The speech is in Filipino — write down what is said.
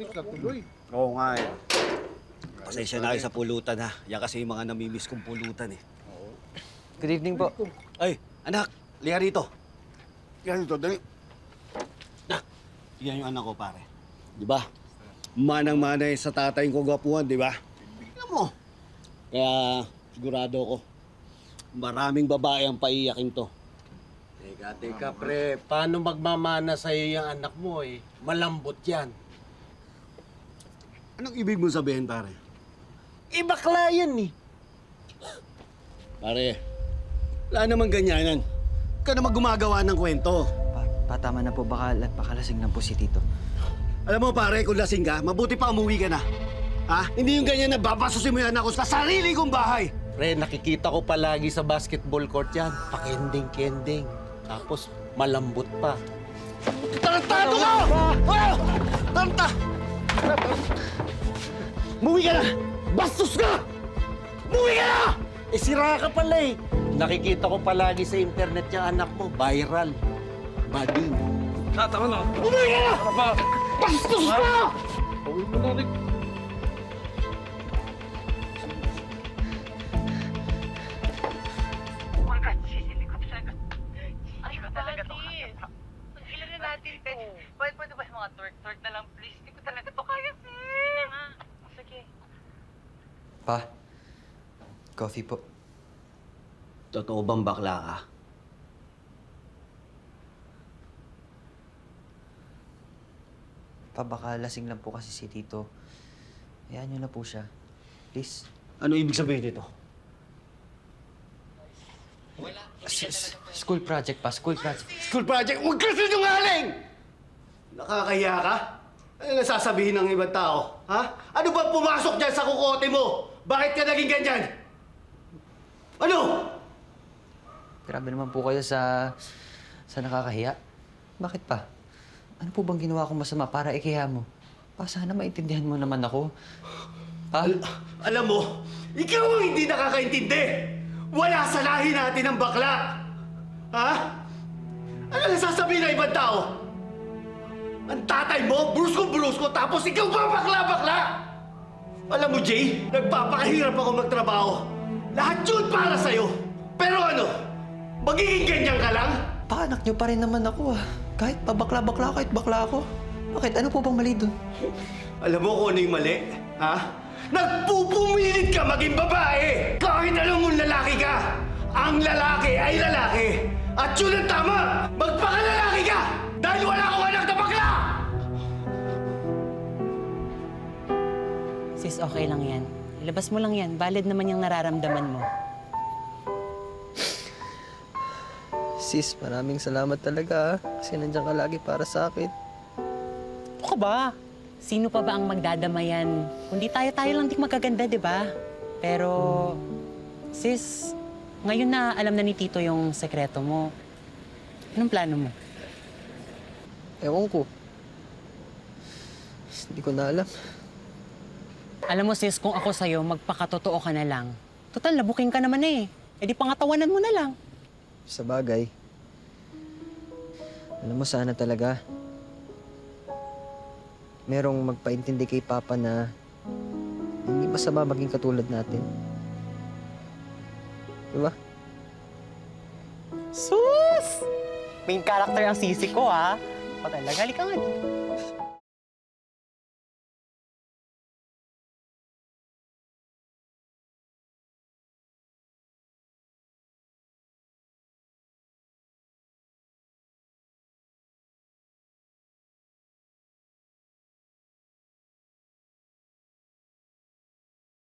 Bakit ka tuloy? Oo nga eh. Pasensya na kayo sa pulutan ha. Yan kasi yung mga namimiss kong pulutan eh. Good evening po. Ay, anak, liha rito. Yan ito, dali. Yan yung anak ko, pare. Di ba? Manang-manay sa tatay ko gwapuhan, di ba? Alam mo. Kaya sigurado ko, maraming babae ang paiyakin to. Teka, pre. Paano magmamana sa'yo yung anak mo eh? Malambot yan. Anong ibig mo sabihin, pare? Bakla yan eh. Pare, wala naman ganyanan. Ka naman gumagawa ng kwento. Tama na po. Baka lasing na po si Tito. Alam mo, pare, kung lasing ka, mabuti pa umuwi ka na. Ha? Hindi yung ganyan na babasusin mo yan ako sa sarili kong bahay. Pre, nakikita ko palagi sa basketball court yan. Pakending-kending. Tapos malambot pa. Tarantado ka! Ah! Taranta! Umuwi ka na! Bastos ka! Umuwi ka na! Sira ka pala eh. Nakikita ko palagi sa internet yung anak mo. Viral. Bading. Tama na. Umuwi ka na! Bastos ka! Uwi mo na rin. Pwede ba yung mga twerk-twerk na lang, please? Hindi ko talaga to kaya, sis. Sige nga. Sige. Pa, coffee po. Totoo bang bakla ka? Pa, baka lasing lang po kasi si Tito. Hayaan niyo na po siya. Please. Ano ibig sabihin nito? School project pa, school project. School project! Huwag ka sinungaling! Nakakahiya ka? Ano nasasabihin ng ibang tao? Ha? Ano ba pumasok dyan sa kukote mo? Bakit ka naging ganyan? Ano? Grabe naman po kayo sa nakakahiya. Bakit pa? Ano po bang ginawa kong masama para ikiya mo? Pa, sana maintindihan mo naman ako. Pa? Alam mo, ikaw ang hindi nakakaintindi! Wala sa lahi natin ang bakla! Ha? Ano nasasabihin ng ibang tao? Ang tatay mo, brusko-brusko, tapos ikaw ba bakla-bakla? Alam mo, Jay, nagpapakahirap ako magtrabaho. Lahat yun para sa'yo. Pero ano, magiging ganyan ka lang? Pa, anak niyo pa rin naman ako ah. Kahit pa bakla-bakla, kahit bakla ako. Bakit? Ano po bang mali doon? Alam mo kung ano yung mali, ha? Nagpupumilit ka maging babae! Kahit alam mong lalaki ka! Ang lalaki ay lalaki! At yun ang tama! Magpakalalaki ka! Dahil wala akong anak na bakla! Sis, okay lang yan. Ilabas mo lang yan. Valid naman yung nararamdaman mo. Sis, maraming salamat talaga ah. Kasi nandiyan ka lagi para sa akin. Ano ka ba? Sino pa ba ang magdadamayan? Kundi tayo-tayo lang di magaganda, di ba? Pero, sis, ngayon na alam na ni Tito yung sekreto mo. Anong plano mo? Ewan ko. Hindi ko na alam. Alam mo, sis, kung ako sa'yo, magpakatotoo ka na lang. Total, nabuking ka naman eh. E di pangatawanan mo na lang. Sa bagay. Alam mo, sana talaga merong magpaintindi kay Papa na hindi masama maging katulad natin. Diba? Sus! Main character ang sisi ko, ha? O talaga, halika nga dito.